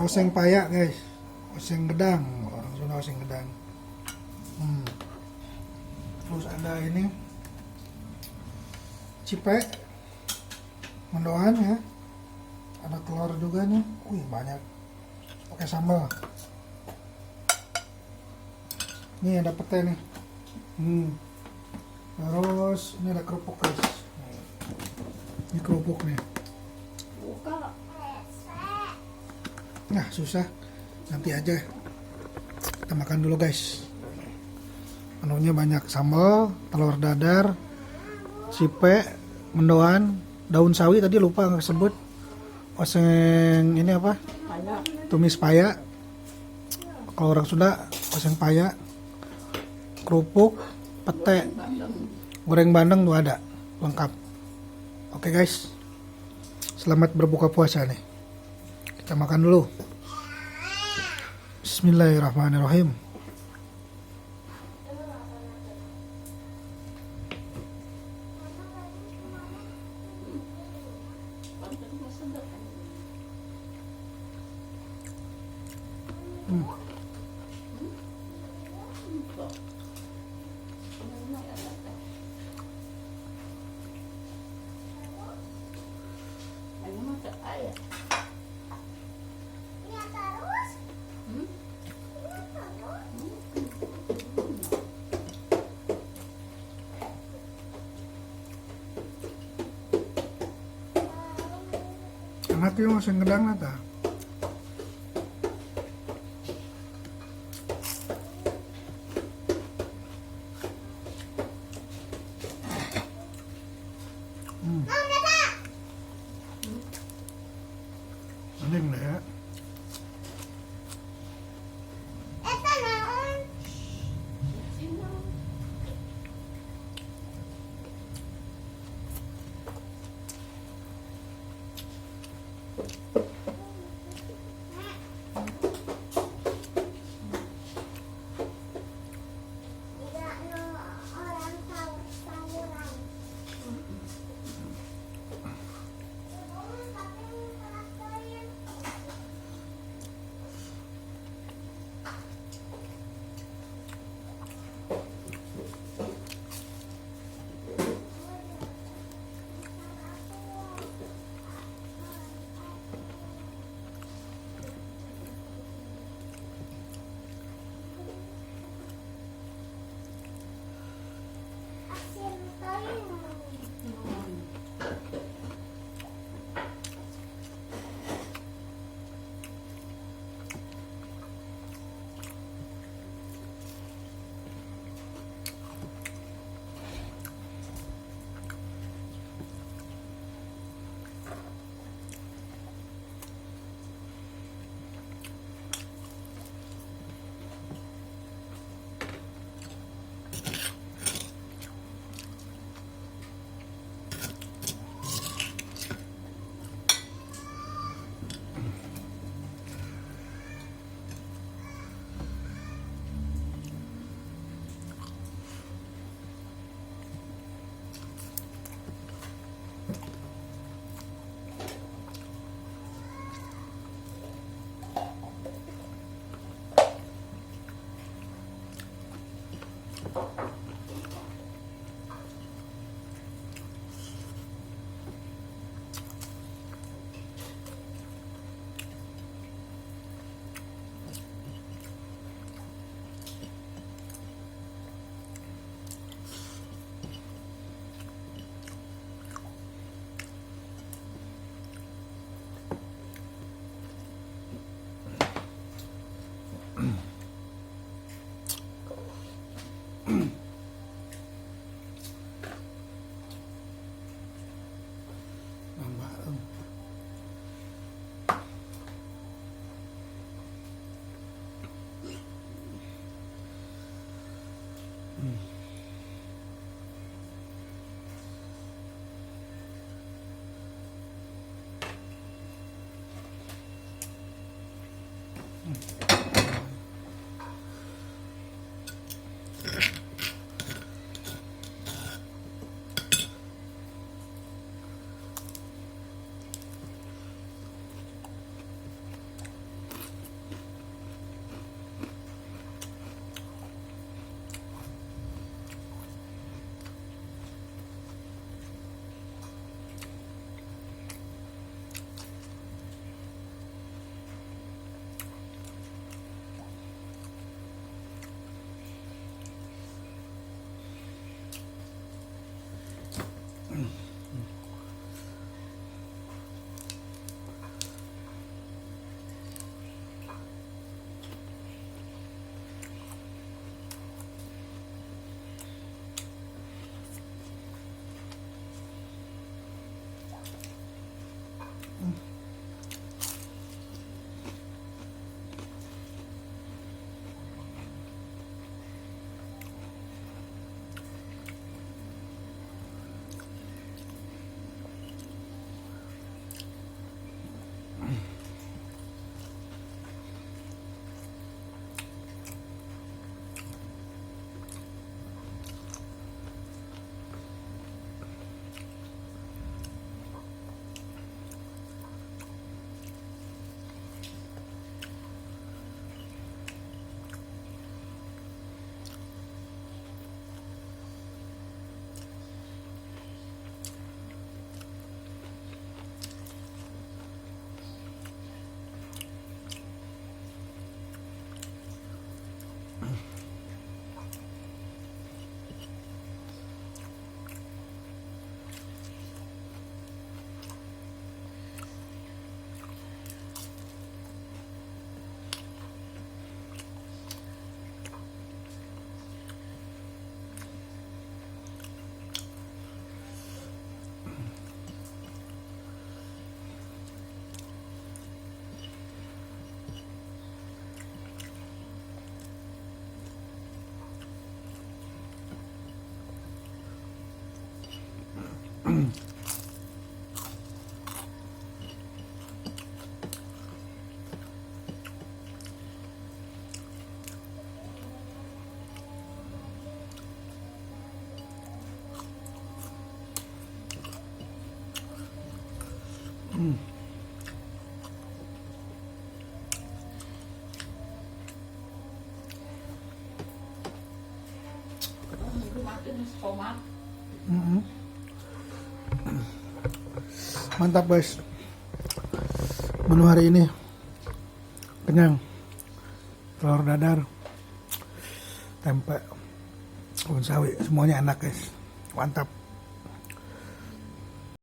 oseng payak guys, oseng gedang, orang Sunda oseng gedang. Terus ada ini cipe mendoan ya, ada telur juga nih, wih banyak, pakai sambal. Ini ada pete nih. Terus ini ada kerupuk guys. Ini kerupuk nih. Nah susah, nanti aja kita makan dulu guys. Menunya banyak, sambal, telur dadar, cipe, mendoan, daun sawi tadi lupa nggak sebut, oseng ini apa? Tumis paya. Kalau orang Sunda oseng paya, kerupuk, pete, goreng bandeng tuh ada, lengkap. Oke guys, selamat berbuka puasa nih. Kita makan dulu. Bismillahirrahmanirrahim. Enak yung oseng gedang na ta. Aning na ya. Mantap guys, menu hari ini kenyang, telur dadar, tempe, daun sawi, semuanya enak guys, mantap.